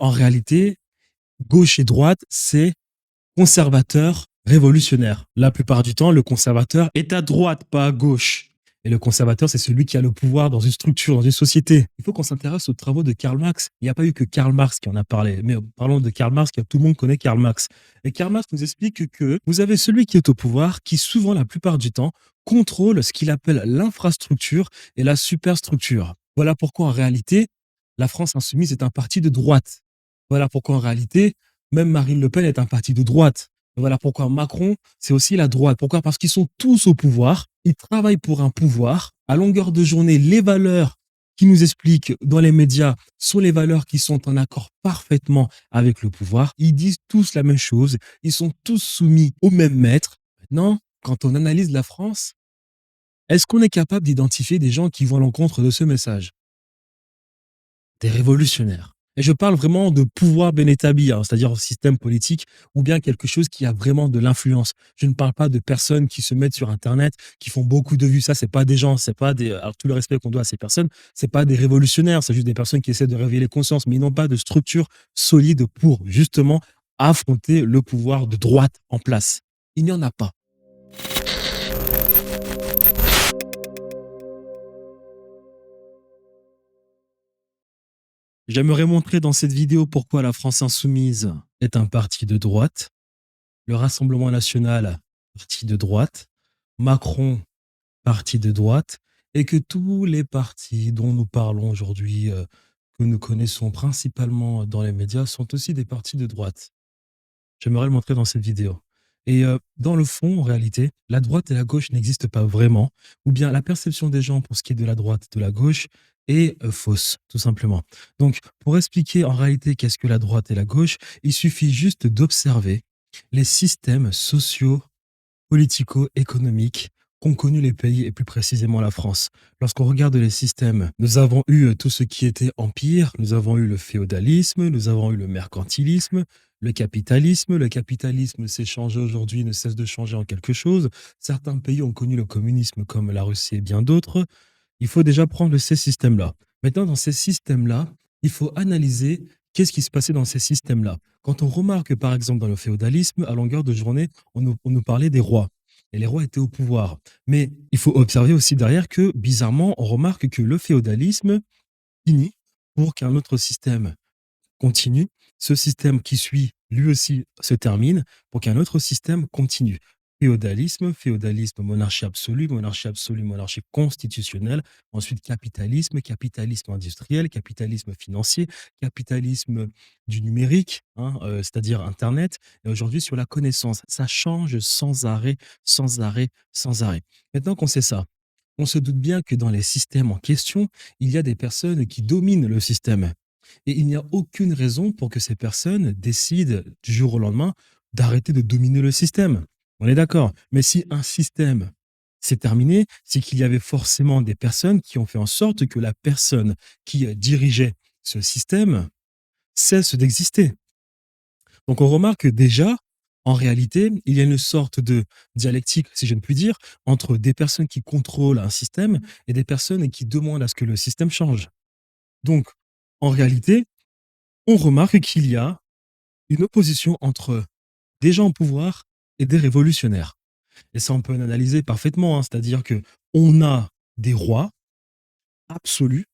En réalité, gauche et droite, c'est conservateur, révolutionnaire. La plupart du temps, le conservateur est à droite, pas à gauche. Et le conservateur, c'est celui qui a le pouvoir dans une structure, dans une société. Il faut qu'on s'intéresse aux travaux de Karl Marx. Il n'y a pas eu que Karl Marx qui en a parlé, mais parlons de Karl Marx, car tout le monde connaît Karl Marx. Et Karl Marx nous explique que vous avez celui qui est au pouvoir, qui souvent, la plupart du temps, contrôle ce qu'il appelle l'infrastructure et la superstructure. Voilà pourquoi, en réalité, la France insoumise est un parti de droite. Voilà pourquoi, en réalité, même Marine Le Pen est un parti de droite. Voilà pourquoi Macron, c'est aussi la droite. Pourquoi? Parce qu'ils sont tous au pouvoir. Ils travaillent pour un pouvoir. À longueur de journée, les valeurs qui nous expliquent dans les médias sont les valeurs qui sont en accord parfaitement avec le pouvoir. Ils disent tous la même chose. Ils sont tous soumis au même maître. Maintenant, quand on analyse la France, est-ce qu'on est capable d'identifier des gens qui vont à l'encontre de ce message? Des révolutionnaires. Et je parle vraiment de pouvoir bien établi, hein, c'est-à-dire système politique ou bien quelque chose qui a vraiment de l'influence. Je ne parle pas de personnes qui se mettent sur Internet, qui font beaucoup de vues. Ça, c'est pas des gens, c'est pas des. Alors tout le respect qu'on doit à ces personnes, c'est pas des révolutionnaires, c'est juste des personnes qui essaient de réveiller les consciences, mais ils n'ont pas de structure solide pour justement affronter le pouvoir de droite en place. Il n'y en a pas. J'aimerais montrer dans cette vidéo pourquoi la France insoumise est un parti de droite, le Rassemblement national, parti de droite, Macron, parti de droite, et que tous les partis dont nous parlons aujourd'hui, que nous connaissons principalement dans les médias, sont aussi des partis de droite. J'aimerais le montrer dans cette vidéo. Et dans le fond, en réalité, la droite et la gauche n'existent pas vraiment, ou bien la perception des gens pour ce qui est de la droite et de la gauche est fausse, tout simplement. Donc, pour expliquer en réalité qu'est-ce que la droite et la gauche, il suffit juste d'observer les systèmes sociaux, politico-économiques qu'ont connus les pays et plus précisément la France. Lorsqu'on regarde les systèmes, nous avons eu tout ce qui était empire, nous avons eu le féodalisme, nous avons eu le mercantilisme, le capitalisme. Le capitalisme s'est changé aujourd'hui, ne cesse de changer en quelque chose. Certains pays ont connu le communisme comme la Russie et bien d'autres. Il faut déjà prendre ces systèmes-là. Maintenant, dans ces systèmes-là, il faut analyser qu'est-ce qui se passait dans ces systèmes-là. Quand on remarque, par exemple, dans le féodalisme, à longueur de journée, on nous parlait des rois. Et les rois étaient au pouvoir. Mais il faut observer aussi derrière que, bizarrement, on remarque que le féodalisme finit pour qu'un autre système continue. Ce système qui suit, lui aussi, se termine pour qu'un autre système continue. Féodalisme, féodalisme, monarchie absolue, monarchie constitutionnelle. Ensuite, capitalisme, capitalisme industriel, capitalisme financier, capitalisme du numérique, hein, c'est-à-dire Internet. Et aujourd'hui, sur la connaissance, ça change sans arrêt, sans arrêt, sans arrêt. Maintenant qu'on sait ça, on se doute bien que dans les systèmes en question, il y a des personnes qui dominent le système. Et il n'y a aucune raison pour que ces personnes décident du jour au lendemain d'arrêter de dominer le système. On est d'accord. Mais si un système s'est terminé, c'est qu'il y avait forcément des personnes qui ont fait en sorte que la personne qui dirigeait ce système cesse d'exister. Donc on remarque déjà, en réalité, il y a une sorte de dialectique, si je ne puis dire, entre des personnes qui contrôlent un système et des personnes qui demandent à ce que le système change. Donc, en réalité, on remarque qu'il y a une opposition entre des gens au pouvoir et des révolutionnaires. Et ça, on peut l'analyser parfaitement, hein, c'est-à-dire que on a des rois absolus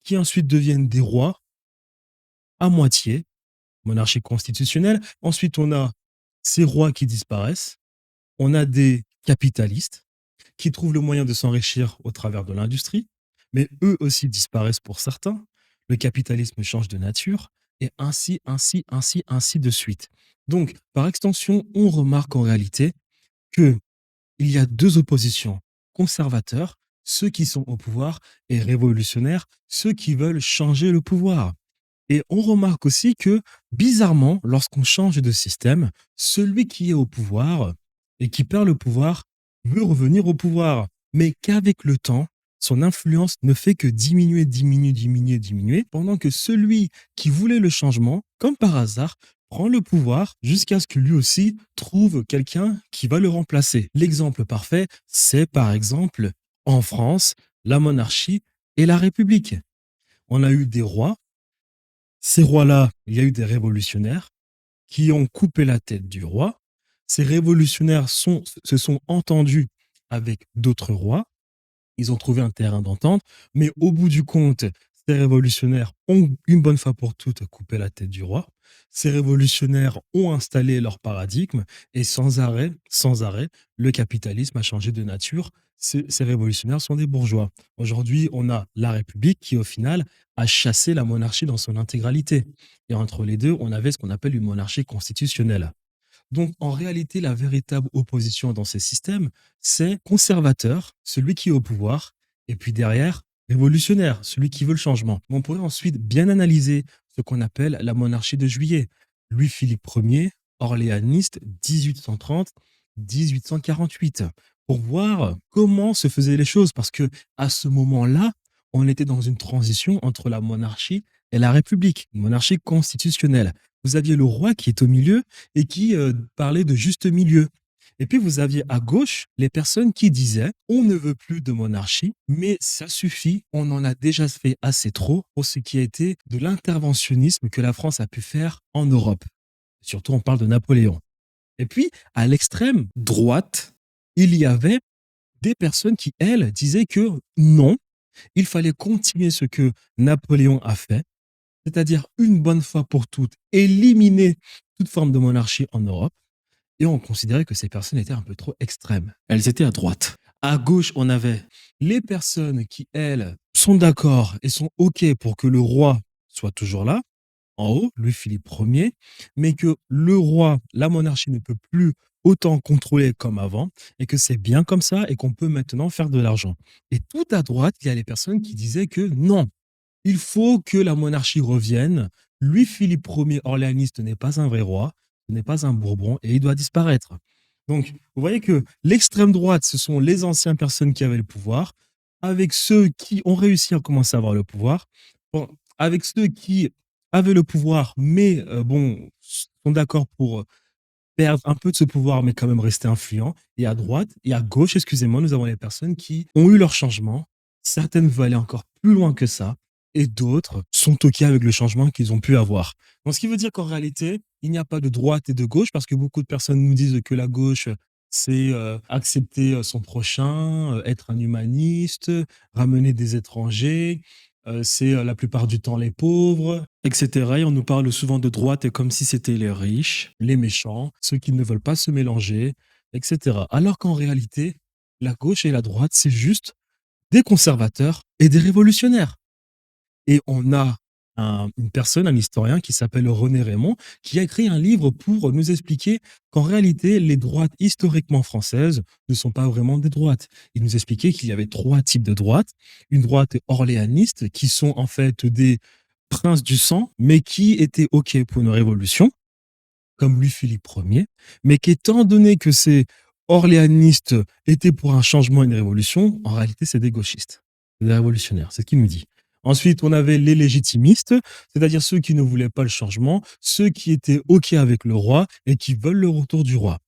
qui ensuite deviennent des rois à moitié, monarchie constitutionnelle. Ensuite, on a ces rois qui disparaissent. On a des capitalistes qui trouvent le moyen de s'enrichir au travers de l'industrie, mais eux aussi disparaissent pour certains. Le capitalisme change de nature et ainsi, ainsi, ainsi, ainsi de suite. Donc, par extension, on remarque en réalité que il y a deux oppositions: conservateurs, ceux qui sont au pouvoir, et révolutionnaires, ceux qui veulent changer le pouvoir. Et on remarque aussi que, bizarrement, lorsqu'on change de système, celui qui est au pouvoir et qui perd le pouvoir veut revenir au pouvoir. Mais qu'avec le temps, son influence ne fait que diminuer, diminuer, diminuer, diminuer, pendant que celui qui voulait le changement, comme par hasard, prend le pouvoir jusqu'à ce que lui aussi trouve quelqu'un qui va le remplacer. L'exemple parfait, c'est par exemple en France, la monarchie et la République. On a eu des rois Ces rois-là, il y a eu des révolutionnaires qui ont coupé la tête du roi. Ces révolutionnaires se sont entendus avec d'autres rois. Ils ont trouvé un terrain d'entente, mais au bout du compte, ces révolutionnaires ont une bonne fois pour toutes coupé la tête du roi. Ces révolutionnaires ont installé leur paradigme et sans arrêt, le capitalisme a changé de nature. Ces révolutionnaires sont des bourgeois. Aujourd'hui, on a la République qui, au final, a chassé la monarchie dans son intégralité. Et entre les deux, on avait ce qu'on appelle une monarchie constitutionnelle. Donc, en réalité, la véritable opposition dans ces systèmes, c'est conservateur, celui qui est au pouvoir, et puis derrière, révolutionnaire, celui qui veut le changement. On pourrait ensuite bien analyser ce qu'on appelle la monarchie de juillet. Louis-Philippe Ier, orléaniste, 1830-1848, pour voir comment se faisaient les choses, parce que à ce moment-là, on était dans une transition entre la monarchie et la République, une monarchie constitutionnelle. Vous aviez le roi qui est au milieu, et qui parlait de juste milieu. Et puis vous aviez à gauche les personnes qui disaient on ne veut plus de monarchie, mais ça suffit, on en a déjà fait assez trop pour ce qui a été de l'interventionnisme que la France a pu faire en Europe. Surtout, on parle de Napoléon. Et puis, à l'extrême droite, il y avait des personnes qui, elles, disaient que non, il fallait continuer ce que Napoléon a fait, c'est-à-dire une bonne fois pour toutes, éliminer toute forme de monarchie en Europe. Et on considérait que ces personnes étaient un peu trop extrêmes. Elles étaient à droite. À gauche, on avait les personnes qui, elles, sont d'accord et sont OK pour que le roi soit toujours là, en haut, Louis-Philippe Ier, mais que le roi, la monarchie ne peut plus autant contrôler comme avant, et que c'est bien comme ça, et qu'on peut maintenant faire de l'argent. Et tout à droite, il y a les personnes qui disaient que non, il faut que la monarchie revienne. Louis-Philippe Ier orléaniste n'est pas un vrai roi, ce n'est pas un Bourbon et il doit disparaître. Donc, vous voyez que l'extrême droite, ce sont les anciennes personnes qui avaient le pouvoir, avec ceux qui ont réussi à commencer à avoir le pouvoir, bon, avec ceux qui avaient le pouvoir, mais bon, sont d'accord pour perdre un peu de ce pouvoir, mais quand même rester influents. Et à droite, et à gauche, excusez-moi, nous avons les personnes qui ont eu leur changement. Certaines veulent aller encore plus loin que ça, et d'autres sont OK avec le changement qu'ils ont pu avoir. Donc, ce qui veut dire qu'en réalité, il n'y a pas de droite et de gauche, parce que beaucoup de personnes nous disent que la gauche, c'est accepter son prochain, être un humaniste, ramener des étrangers, c'est la plupart du temps les pauvres, etc. Et on nous parle souvent de droite comme si c'était les riches, les méchants, ceux qui ne veulent pas se mélanger, etc. Alors qu'en réalité, la gauche et la droite, c'est juste des conservateurs et des révolutionnaires. Et on a une personne, un historien qui s'appelle René Raymond, qui a écrit un livre pour nous expliquer qu'en réalité, les droites historiquement françaises ne sont pas vraiment des droites. Il nous expliquait qu'il y avait trois types de droites. Une droite orléaniste, qui sont en fait des princes du sang, mais qui étaient OK pour une révolution, comme Louis-Philippe Ier, mais qu'étant donné que ces orléanistes étaient pour un changement, une révolution, en réalité, c'est des gauchistes, des révolutionnaires, c'est ce qu'il nous dit. Ensuite, on avait les légitimistes, c'est-à-dire ceux qui ne voulaient pas le changement, ceux qui étaient OK avec le roi et qui veulent le retour du roi.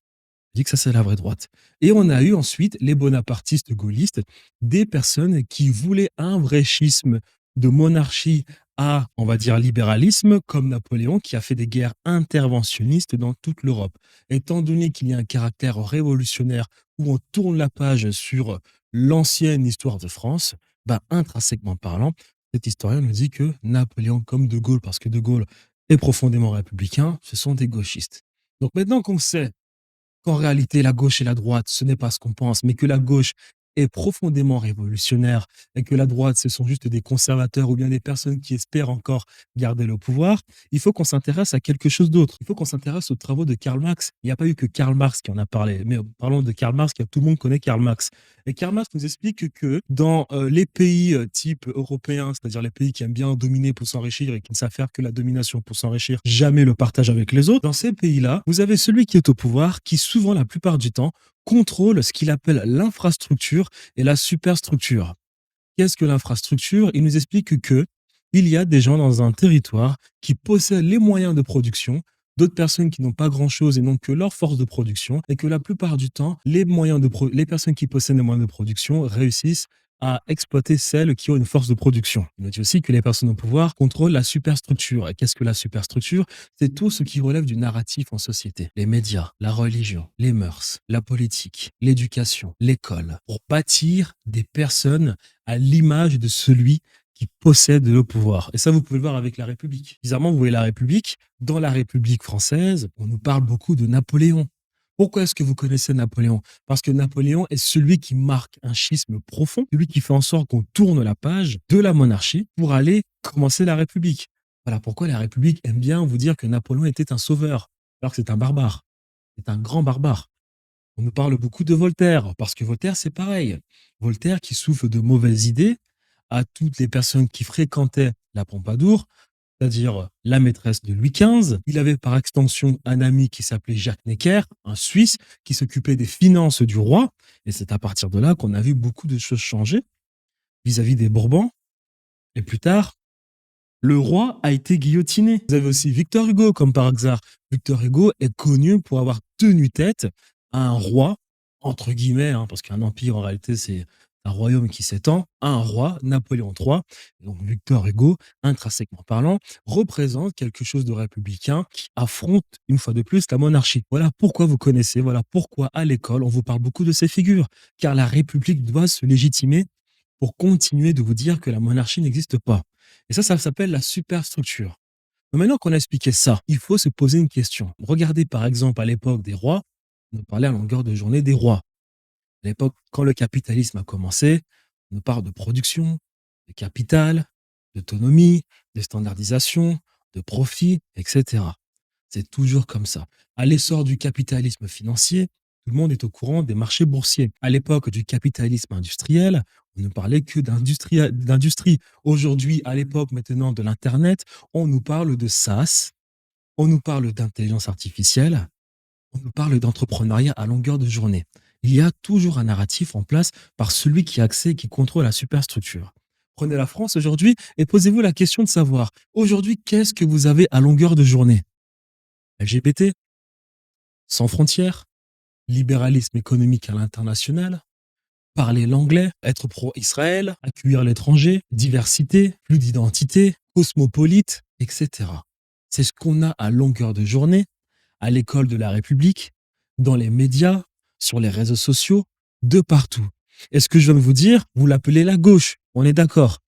Il dit que ça, c'est la vraie droite. Et on a eu ensuite les bonapartistes gaullistes, des personnes qui voulaient un vrai schisme de monarchie à, on va dire, libéralisme, comme Napoléon, qui a fait des guerres interventionnistes dans toute l'Europe. Étant donné qu'il y a un caractère révolutionnaire où on tourne la page sur l'ancienne histoire de France, ben, intrinsèquement parlant, cet historien nous dit que Napoléon, comme De Gaulle, parce que De Gaulle est profondément républicain, ce sont des gauchistes. Donc maintenant qu'on sait qu'en réalité, la gauche et la droite, ce n'est pas ce qu'on pense, mais que la gauche est profondément révolutionnaire et que la droite, ce sont juste des conservateurs ou bien des personnes qui espèrent encore garder le pouvoir, il faut qu'on s'intéresse à quelque chose d'autre. Il faut qu'on s'intéresse aux travaux de Karl Marx. Il n'y a pas eu que Karl Marx qui en a parlé, mais parlons de Karl Marx, car tout le monde connaît Karl Marx. Et Karl Marx nous explique que dans les pays type européens, c'est-à-dire les pays qui aiment bien dominer pour s'enrichir et qui ne savent faire que la domination pour s'enrichir, jamais le partage avec les autres, dans ces pays-là, vous avez celui qui est au pouvoir qui, souvent, la plupart du temps, contrôle ce qu'il appelle l'infrastructure et la superstructure. Qu'est-ce que l'infrastructure? Il nous explique que il y a des gens dans un territoire qui possèdent les moyens de production, d'autres personnes qui n'ont pas grand-chose et n'ont que leur force de production, et que la plupart du temps, les personnes qui possèdent les moyens de production réussissent à exploiter celles qui ont une force de production. Il nous dit aussi que les personnes au pouvoir contrôlent la superstructure. Et qu'est-ce que la superstructure? C'est tout ce qui relève du narratif en société. Les médias, la religion, les mœurs, la politique, l'éducation, l'école, pour bâtir des personnes à l'image de celui qui possède le pouvoir. Et ça, vous pouvez le voir avec la République. Bizarrement, vous voyez la République. Dans la République française, on nous parle beaucoup de Napoléon. Pourquoi est-ce que vous connaissez Napoléon? Parce que Napoléon est celui qui marque un schisme profond, celui qui fait en sorte qu'on tourne la page de la monarchie pour aller commencer la République. Voilà pourquoi la République aime bien vous dire que Napoléon était un sauveur, alors que c'est un barbare. C'est un grand barbare. On nous parle beaucoup de Voltaire, parce que Voltaire, c'est pareil. Voltaire qui souffle de mauvaises idées à toutes les personnes qui fréquentaient la Pompadour, c'est-à-dire la maîtresse de Louis XV. Il avait par extension un ami qui s'appelait Jacques Necker, un Suisse, qui s'occupait des finances du roi. Et c'est à partir de là qu'on a vu beaucoup de choses changer vis-à-vis des Bourbons. Et plus tard, le roi a été guillotiné. Vous avez aussi Victor Hugo comme par hasard. Victor Hugo est connu pour avoir tenu tête à un roi, entre guillemets, hein, parce qu'un empire en réalité c'est un royaume qui s'étend, à un roi, Napoléon III. Donc Victor Hugo, intrinsèquement parlant, représente quelque chose de républicain qui affronte une fois de plus la monarchie. Voilà pourquoi vous connaissez, voilà pourquoi à l'école on vous parle beaucoup de ces figures, car la République doit se légitimer pour continuer de vous dire que la monarchie n'existe pas. Et ça s'appelle la superstructure. Mais maintenant qu'on a expliqué ça, il faut se poser une question. Regardez par exemple à l'époque des rois, on nous parlait à longueur de journée des rois. À l'époque, quand le capitalisme a commencé, on nous parle de production, de capital, d'autonomie, de standardisation, de profit, etc. C'est toujours comme ça. À l'essor du capitalisme financier, tout le monde est au courant des marchés boursiers. À l'époque du capitalisme industriel, on ne parlait que d'industrie. Aujourd'hui, à l'époque maintenant de l'Internet, on nous parle de SaaS, on nous parle d'intelligence artificielle, on nous parle d'entrepreneuriat à longueur de journée. Il y a toujours un narratif en place par celui qui a accès et qui contrôle la superstructure. Prenez la France aujourd'hui et posez-vous la question de savoir, aujourd'hui, qu'est-ce que vous avez à longueur de journée? LGBT, sans frontières, libéralisme économique à l'international, parler l'anglais, être pro-Israël, accueillir l'étranger, diversité, plus d'identité, cosmopolite, etc. C'est ce qu'on a à longueur de journée, à l'école de la République, dans les médias, sur les réseaux sociaux, de partout. Et ce que je viens de vous dire, vous l'appelez la gauche, on est d'accord.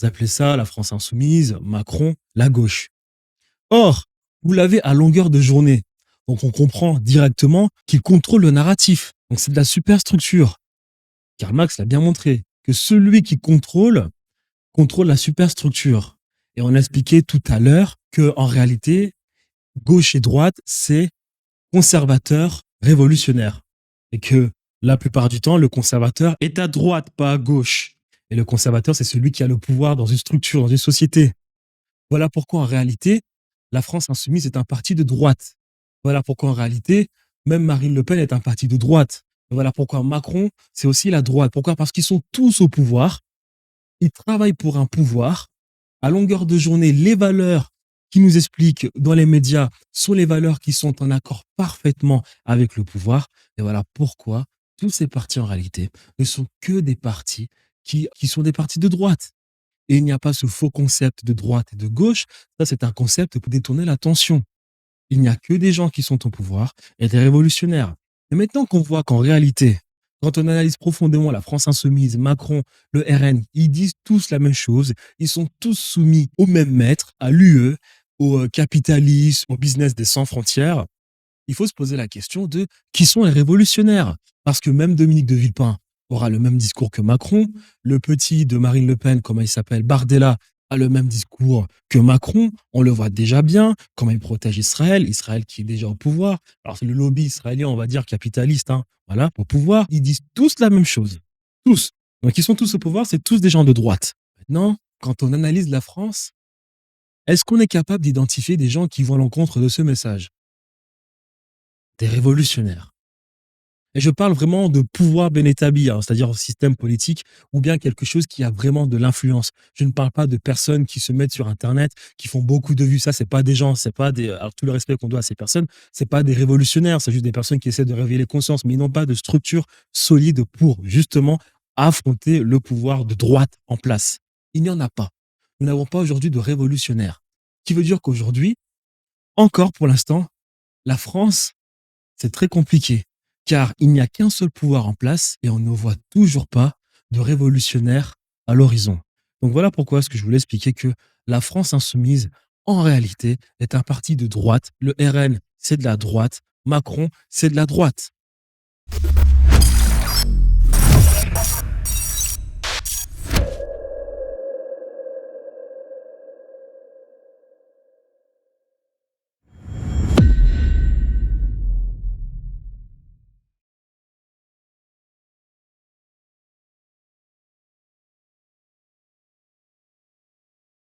Vous appelez ça la France insoumise, Macron, la gauche. Or, vous l'avez à longueur de journée. Donc on comprend directement qu'il contrôle le narratif. Donc c'est de la superstructure. Karl Marx l'a bien montré, que celui qui contrôle la superstructure. Et on a expliqué tout à l'heure que en réalité, gauche et droite, c'est conservateur révolutionnaire. Et que la plupart du temps, le conservateur est à droite, pas à gauche. Et le conservateur, c'est celui qui a le pouvoir dans une structure, dans une société. Voilà pourquoi en réalité, la France insoumise est un parti de droite. Voilà pourquoi en réalité, même Marine Le Pen est un parti de droite. Voilà pourquoi Macron, c'est aussi la droite. Pourquoi? Parce qu'ils sont tous au pouvoir. Ils travaillent pour un pouvoir. À longueur de journée, les valeurs qui nous expliquent dans les médias sont les valeurs qui sont en accord parfaitement avec le pouvoir. Et voilà pourquoi tous ces partis en réalité ne sont que des partis qui sont des partis de droite. Et il n'y a pas ce faux concept de droite et de gauche. Ça, c'est un concept pour détourner l'attention. Il n'y a que des gens qui sont au pouvoir et des révolutionnaires. Et maintenant qu'on voit qu'en réalité, quand on analyse profondément la France insoumise, Macron, le RN, ils disent tous la même chose. Ils sont tous soumis au même maître, à l'UE, au capitalisme, au business des sans frontières. Il faut se poser la question de qui sont les révolutionnaires. Parce que même Dominique de Villepin aura le même discours que Macron. Le petit de Marine Le Pen, comment il s'appelle, Bardella, a le même discours que Macron. On le voit déjà bien, comment il protège Israël, Israël qui est déjà au pouvoir. Alors c'est le lobby israélien, on va dire capitaliste, hein, voilà, au pouvoir. Ils disent tous la même chose. Tous. Donc ils sont tous au pouvoir, c'est tous des gens de droite. Maintenant, quand on analyse la France, est-ce qu'on est capable d'identifier des gens qui vont à l'encontre de ce message? Des révolutionnaires. Et je parle vraiment de pouvoir bien établi, hein, c'est-à-dire un système politique ou bien quelque chose qui a vraiment de l'influence. Je ne parle pas de personnes qui se mettent sur Internet, qui font beaucoup de vues. Ça, c'est pas des gens, c'est pas des, alors tout le respect qu'on doit à ces personnes, c'est pas des révolutionnaires, c'est juste des personnes qui essaient de réveiller les consciences, mais ils n'ont pas de structure solide pour justement à affronter le pouvoir de droite en place. Il n'y en a pas. Nous n'avons pas aujourd'hui de révolutionnaire. Ce qui veut dire qu'aujourd'hui, encore pour l'instant, la France, c'est très compliqué, car il n'y a qu'un seul pouvoir en place et on ne voit toujours pas de révolutionnaire à l'horizon. Donc voilà pourquoi ce que je voulais expliquer que la France insoumise, en réalité, est un parti de droite. Le RN, c'est de la droite. Macron, c'est de la droite.